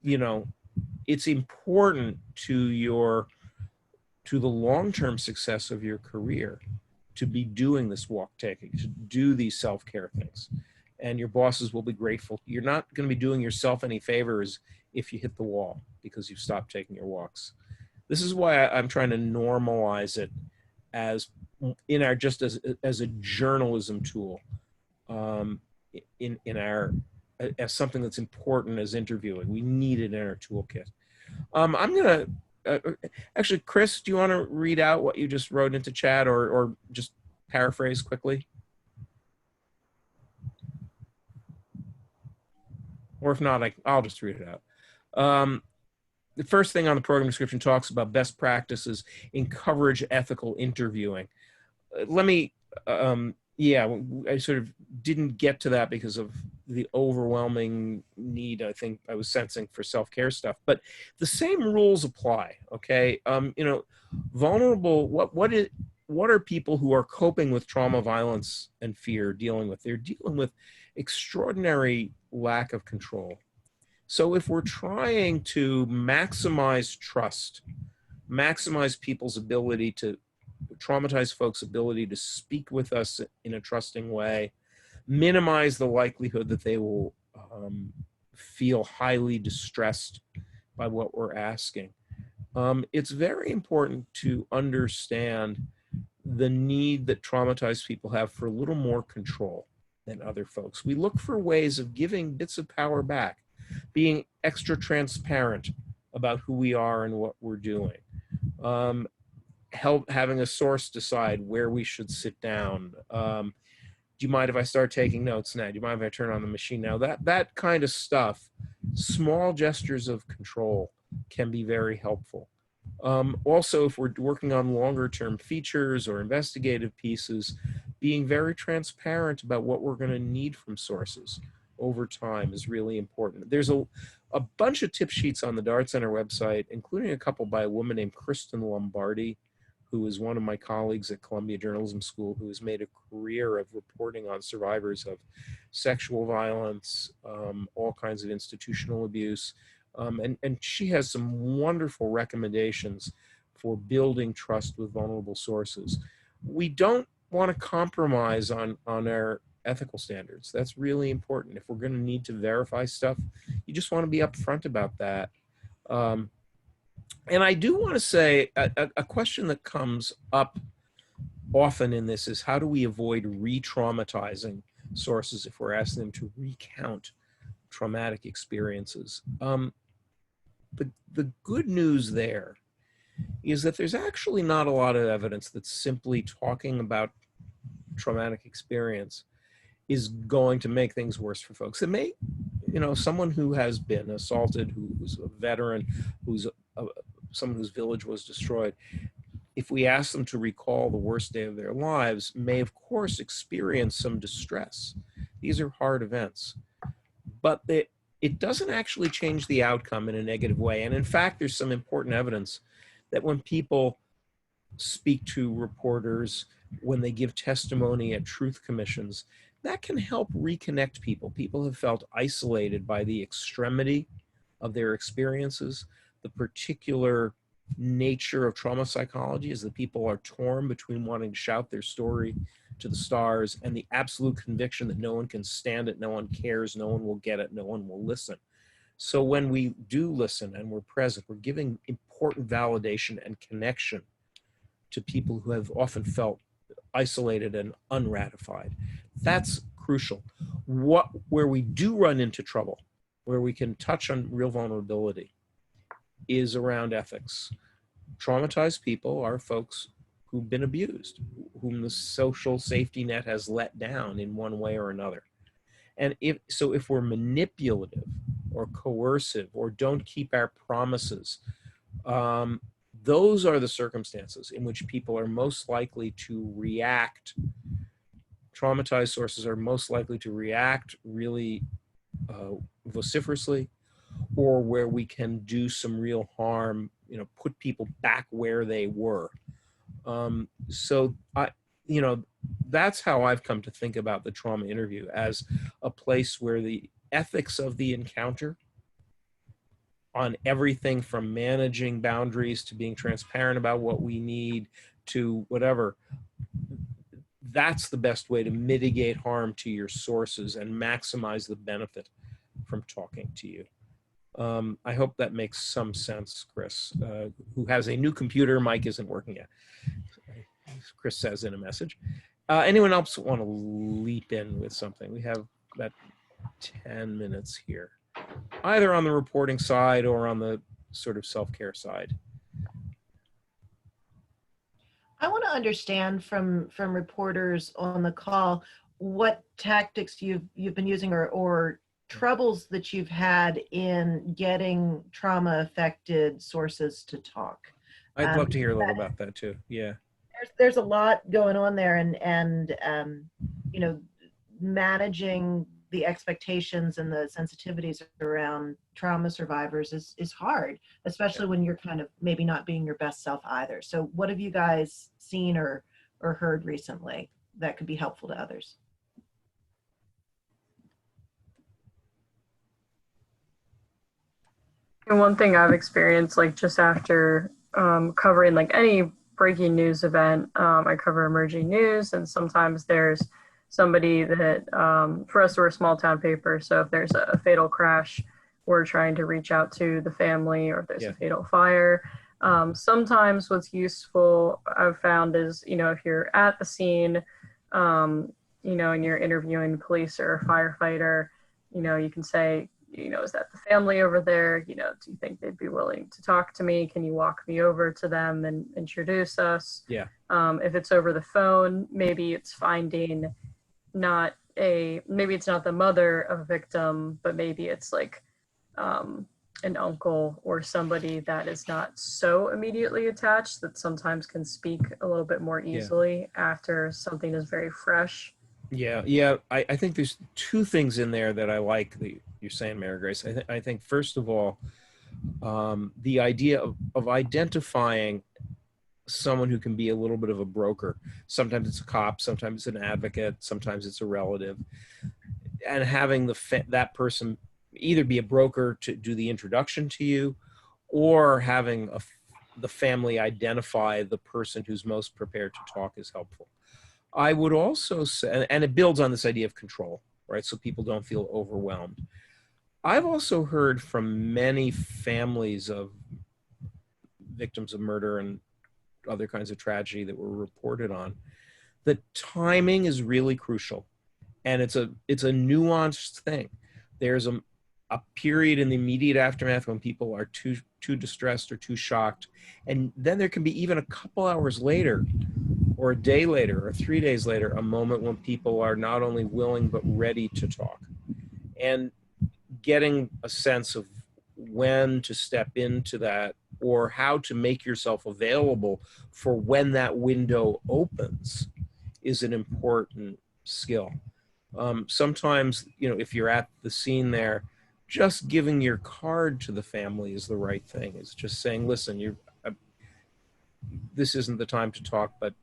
A: you know, it's important to the long-term success of your career to be doing this walk taking, to do these self-care things. And your bosses will be grateful. You're not going to be doing yourself any favors if you hit the wall because you've stopped taking your walks. This is why I'm trying to normalize it as in our, just as a journalism tool, in our, as something that's important as interviewing. We need it in our toolkit. I'm gonna actually, Chris, do you want to read out what you just wrote into chat, or just paraphrase quickly? Or if not, I'll just read it out. The first thing on the program description talks about best practices in coverage ethical interviewing. Let me, yeah, I sort of didn't get to that because of the overwhelming need I think I was sensing for self-care stuff, but the same rules apply, okay? You know, vulnerable, what are people who are coping with trauma, violence, and fear dealing with? They're dealing with extraordinary lack of control. So if we're trying to maximize trust, maximize people's ability to, traumatize folks' ability to speak with us in a trusting way, minimize the likelihood that they will feel highly distressed by what we're asking, it's very important to understand the need that traumatized people have for a little more control than other folks. We look for ways of giving bits of power back, being extra transparent about who we are and what we're doing. Having a source decide where we should sit down. Do you mind if I start taking notes now? Do you mind if I turn on the machine now? That kind of stuff, small gestures of control can be very helpful. Also, if we're working on longer term features or investigative pieces, being very transparent about what we're going to need from sources over time is really important. There's a bunch of tip sheets on the Dart Center website, including a couple by a woman named Kristen Lombardi, who is one of my colleagues at Columbia Journalism School, who has made a career of reporting on survivors of sexual violence, all kinds of institutional abuse. And she has some wonderful recommendations for building trust with vulnerable sources. We don't want to compromise on our ethical standards. That's really important. If we're going to need to verify stuff, you just want to be upfront about that. And I do want to say a question that comes up often in this is, how do we avoid re-traumatizing sources if we're asking them to recount traumatic experiences? The good news there is that there's actually not a lot of evidence that simply talking about traumatic experience is going to make things worse for folks. It may, you know, someone who has been assaulted, who's a veteran, who's someone whose village was destroyed, if we ask them to recall the worst day of their lives, may of course experience some distress. These are hard events, but it doesn't actually change the outcome in a negative way. And in fact, there's some important evidence that when people speak to reporters, when they give testimony at truth commissions, that can help reconnect people. People have felt isolated by the extremity of their experiences. The particular nature of trauma psychology is that people are torn between wanting to shout their story to the stars and the absolute conviction that no one can stand it, no one cares, no one will get it, no one will listen. So when we do listen and we're present, we're giving important validation and connection to people who have often felt isolated and unratified. That's crucial. Where we do run into trouble, where we can touch on real vulnerability, is around ethics. Traumatized people are folks who've been abused, whom the social safety net has let down in one way or another. And if we're manipulative or coercive or don't keep our promises those are the circumstances in which people are most likely to react. Traumatized sources are most likely to react really vociferously, or where we can do some real harm, put people back where they were. So that's how I've come to think about the trauma interview, as a place where the ethics of the encounter, on everything from managing boundaries to being transparent about what we need to whatever, that's the best way to mitigate harm to your sources and maximize the benefit from talking to you. I hope that makes some sense, Chris, who has a new computer. Mic isn't working yet, Chris says in a message. Anyone else want to leap in with something? We have about 10 minutes here, either on the reporting side or on the sort of self-care side.
D: I want to understand from reporters on the call what tactics you've been using, or troubles that you've had in getting trauma affected sources to talk.
A: I'd love to hear a little about that too. Yeah.
D: There's a lot going on there, and managing the expectations and the sensitivities around trauma survivors is hard, especially when you're kind of maybe not being your best self either. So what have you guys seen or heard recently that could be helpful to others?
G: And one thing I've experienced, like just after covering like any breaking news event, I cover emerging news, and sometimes there's somebody that, for us, we're a small town paper, so if there's a fatal crash, we're trying to reach out to the family, or if there's a fatal fire. Sometimes what's useful, I've found, is, if you're at the scene, and you're interviewing police or a firefighter, you can say, is that the family over there? Do you think they'd be willing to talk to me? Can you walk me over to them and introduce us?
A: Yeah.
G: If it's over the phone, maybe it's finding maybe it's not the mother of a victim, but maybe it's like an uncle or somebody that is not so immediately attached, that sometimes can speak a little bit more easily after something is very fresh.
A: Yeah. I think there's two things in there that I like that you're saying, Mary Grace. I think first of all, the idea of identifying someone who can be a little bit of a broker. Sometimes it's a cop, sometimes it's an advocate, sometimes it's a relative, and having that person either be a broker to do the introduction to you, or having the family identify the person who's most prepared to talk is helpful. I would also say, and it builds on this idea of control, right? So people don't feel overwhelmed. I've also heard from many families of victims of murder and other kinds of tragedy that were reported on, that timing is really crucial. And it's a nuanced thing. There's a period in the immediate aftermath when people are too distressed or too shocked. And then there can be, even a couple hours later, or a day later, or 3 days later, a moment when people are not only willing but ready to talk. And getting a sense of when to step into that, or how to make yourself available for when that window opens, is an important skill. Sometimes, if you're at the scene there, just giving your card to the family is the right thing. It's just saying, listen, this isn't the time to talk, but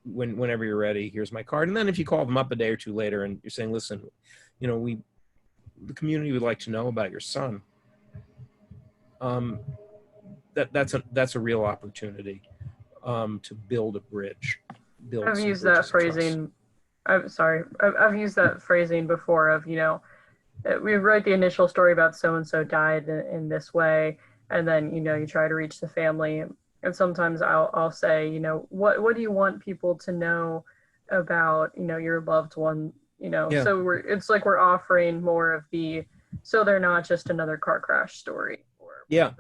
A: whenever you're ready, here's my card. And then if you call them up a day or two later and you're saying, listen, the community would like to know about your son. That's a real opportunity to build a bridge.
G: I've used that phrasing. I've used that phrasing before of, we write the initial story about so-and-so died in this way, and then, you try to reach the family. And sometimes I'll say, what do you want people to know about, your loved one? So it's like we're offering more of so they're not just another car crash story.
A: Yeah.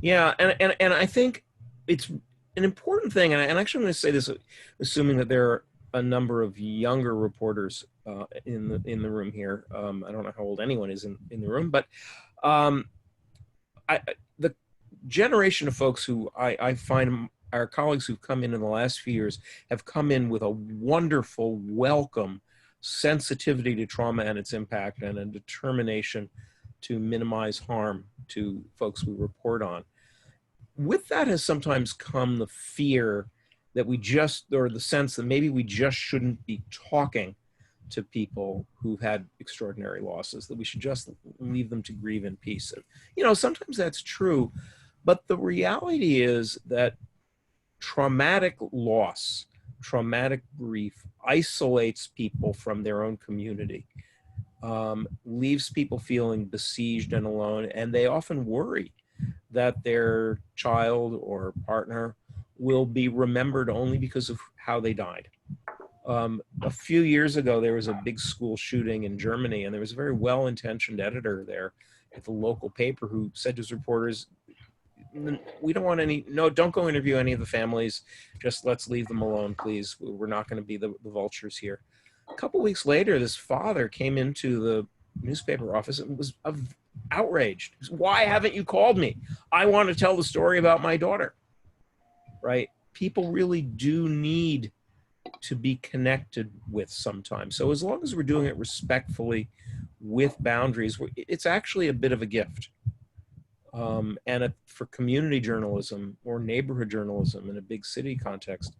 A: And I think it's an important thing, and actually I'm going to say this, assuming that there are a number of younger reporters in the room here. I don't know how old anyone is in the room, but generation of folks who I find our colleagues who've come in the last few years have come in with a wonderful, welcome sensitivity to trauma and its impact, and a determination to minimize harm to folks we report on. With that has sometimes come the fear that we just, or the sense that maybe we just shouldn't be talking to people who've had extraordinary losses, that we should just leave them to grieve in peace. And, you know, sometimes that's true, but the reality is that traumatic loss, traumatic grief isolates people from their own community, leaves people feeling besieged and alone, and they often worry that their child or partner will be remembered only because of how they died. A few years ago, there was a big school shooting in Germany, and there was a very well-intentioned editor there at the local paper who said to his reporters, we don't want any, no, don't go interview any of the families. Just let's leave them alone, please. We're not going to be the vultures here. A couple weeks later, this father came into the newspaper office and was outraged. Why haven't you called me? I want to tell the story about my daughter, right? People really do need to be connected with sometimes. So as long as we're doing it respectfully with boundaries, it's actually a bit of a gift. For community journalism or neighborhood journalism in a big city context,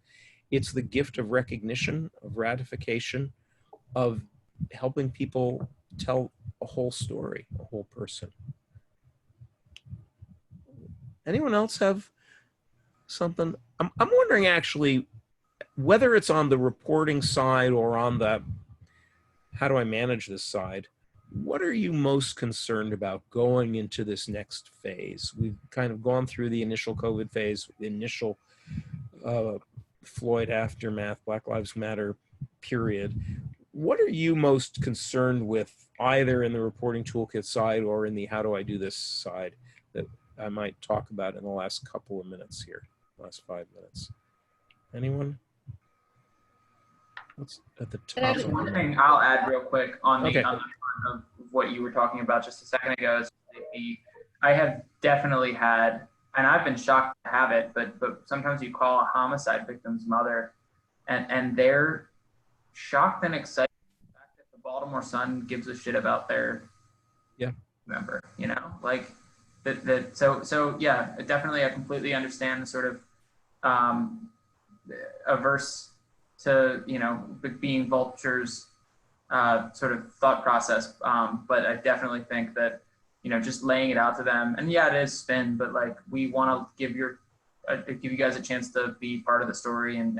A: it's the gift of recognition, of ratification, of helping people tell a whole story, a whole person. Anyone else have something? I'm wondering actually whether it's on the reporting side or on the how do I manage this side. What are you most concerned about going into this next phase? We've kind of gone through the initial COVID phase, the initial Floyd aftermath, Black Lives Matter period. What are you most concerned with, either in the reporting toolkit side or in the how do I do this side, that I might talk about in the last couple of minutes here, last 5 minutes? Anyone? What's at the top?
H: Just one thing I'll add real quick on the,
A: okay.
H: on the front of what you were talking about just a second ago is I have definitely had, and I've been shocked to have it, but sometimes you call a homicide victim's mother and they're shocked and excited the fact that the Baltimore Sun gives a shit about their member, you know, like that. So yeah, definitely. I completely understand the sort of averse to, you know, being vultures sort of thought process. But I definitely think that, you know, just laying it out to them, and yeah, it is spin, but like we want to give you guys a chance to be part of the story and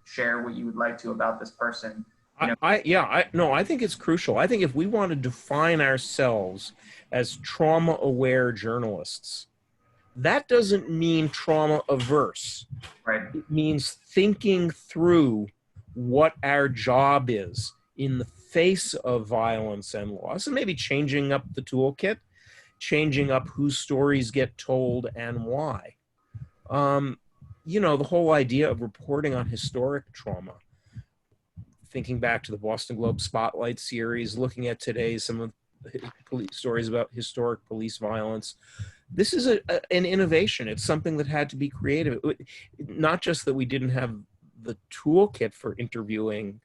H: share what you would like to about this person. You know?
A: I think it's crucial. I think if we want to define ourselves as trauma-aware journalists, that doesn't mean trauma averse.
H: Right.
A: It means thinking through what our job is in the face of violence and loss, and maybe changing up the toolkit, changing up whose stories get told and why. You know, the whole idea of reporting on historic trauma, thinking back to the Boston Globe Spotlight series, looking at today's some of the police stories about historic police violence. This is an innovation. It's something that had to be creative. Not just that we didn't have the toolkit for interviewing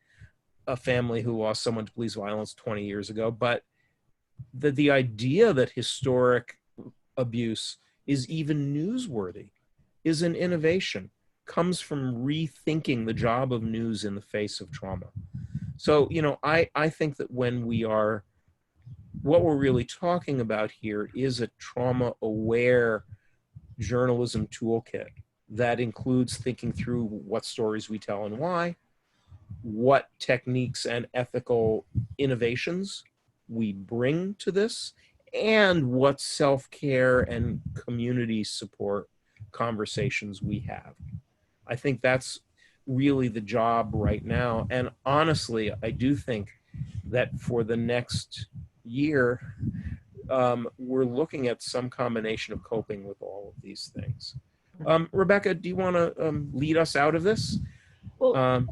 A: a family who lost someone to police violence 20 years ago, but the idea that historic abuse is even newsworthy is an innovation, comes from rethinking the job of news in the face of trauma. So, you know, I think that when we are, what we're really talking about here is a trauma-aware journalism toolkit that includes thinking through what stories we tell and why, what techniques and ethical innovations we bring to this, and what self-care and community support conversations we have. I think that's really the job right now. And honestly, I do think that for the next year, we're looking at some combination of coping with all of these things. Rebecca, do you want to lead us out of this?
D: Well,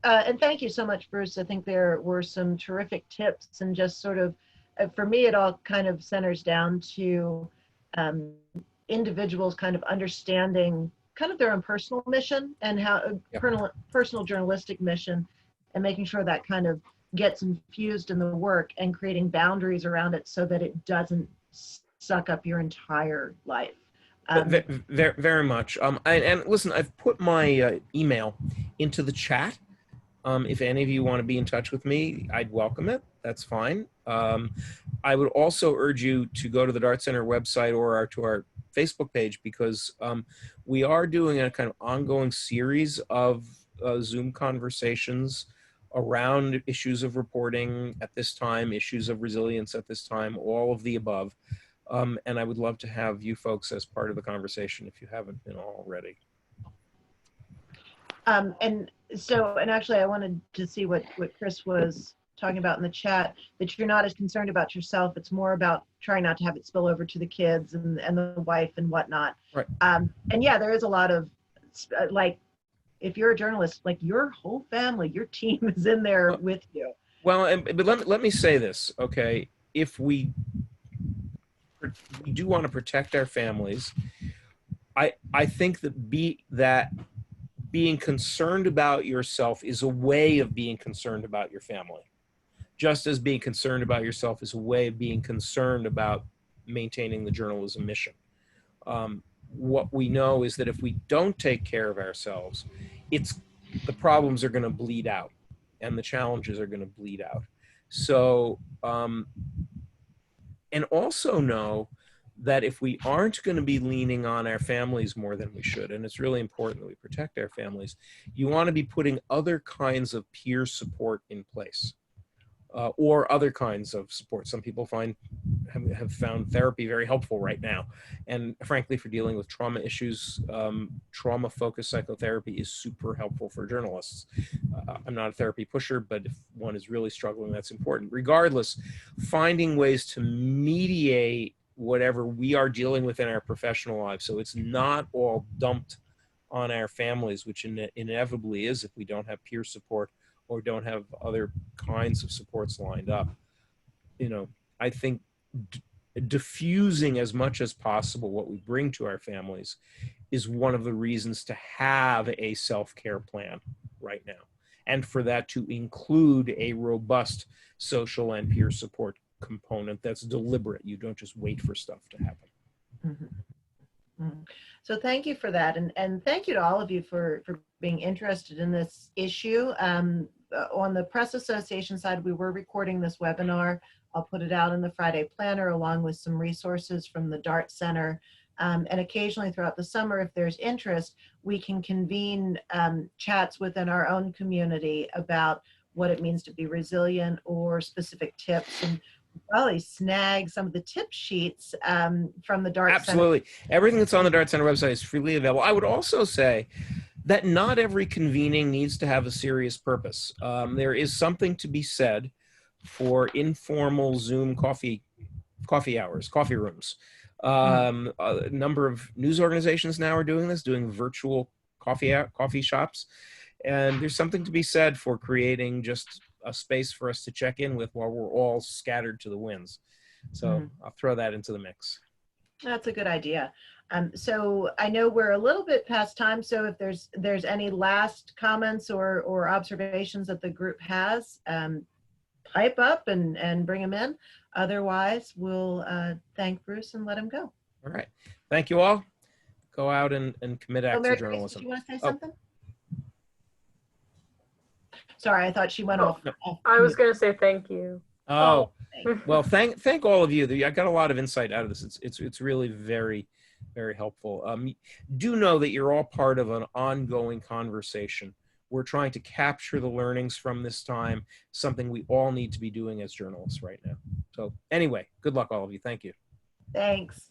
D: and thank you so much, Bruce. I think there were some terrific tips, and just sort of, for me, it all kind of centers down to individuals kind of understanding kind of their own personal mission and how personal journalistic mission, and making sure that kind of gets infused in the work and creating boundaries around it so that it doesn't suck up your entire life.
A: Very much. And listen, I've put my email into the chat. If any of you want to be in touch with me, I'd welcome it. That's fine. I would also urge you to go to the Dart Center website or to our Facebook page, because we are doing a kind of ongoing series of Zoom conversations around issues of reporting at this time, issues of resilience at this time, all of the above. And I would love to have you folks as part of the conversation if you haven't been already.
D: And actually I wanted to see what Chris was talking about in the chat, that you're not as concerned about yourself. It's more about trying not to have it spill over to the kids and the wife and whatnot.
A: Right.
D: And yeah, there is a lot of, like, if you're a journalist, like your whole family, your team is in there with you.
A: Well, but let me say this, okay? If we do want to protect our families, I think that being concerned about yourself is a way of being concerned about your family. Just as being concerned about yourself is a way of being concerned about maintaining the journalism mission. What we know is that if we don't take care of ourselves, the problems are going to bleed out and the challenges are going to bleed out. So, and also know that if we aren't going to be leaning on our families more than we should, and it's really important that we protect our families, you want to be putting other kinds of peer support in place, or other kinds of support. Some people have found therapy very helpful right now. And frankly, for dealing with trauma issues, trauma-focused psychotherapy is super helpful for journalists. I'm not a therapy pusher, but if one is really struggling, that's important. Regardless, finding ways to mediate whatever we are dealing with in our professional lives, so it's not all dumped on our families, which inevitably is if we don't have peer support or don't have other kinds of supports lined up. You know, I think diffusing as much as possible what we bring to our families is one of the reasons to have a self-care plan right now, and for that to include a robust social and peer support component that's deliberate. You don't just wait for stuff to happen.
D: Mm-hmm. Mm-hmm. So thank you for that, and thank you to all of you for being interested in this issue. On the Press Association side, we were recording this webinar. I'll put it out in the Friday Planner along with some resources from the Dart Center. And occasionally throughout the summer, if there's interest, we can convene chats within our own community about what it means to be resilient or specific tips, and probably snag some of the tip sheets from the Dart Center.
A: Absolutely. Everything that's on the Dart Center website is freely available. I would also say that not every convening needs to have a serious purpose. There is something to be said for informal Zoom coffee hours, coffee rooms. A number of news organizations now are doing this, doing virtual coffee shops. And there's something to be said for creating just a space for us to check in with while we're all scattered to the winds. So I'll throw that into the mix.
D: That's a good idea. So I know we're a little bit past time, so if there's any last comments or observations that the group has, pipe up and bring them in. Otherwise, we'll thank Bruce and let him go.
A: All right. Thank you all. Go out and commit acts of
D: Grace,
A: journalism.
D: did you want to say something? Sorry, I thought she went off.
G: I was going to say thank you.
A: Oh, well, thank all of you. I got a lot of insight out of this. It's really very, very helpful. Do know that you're all part of an ongoing conversation. We're trying to capture the learnings from this time, something we all need to be doing as journalists right now. So anyway, good luck, all of you. Thank you.
D: Thanks.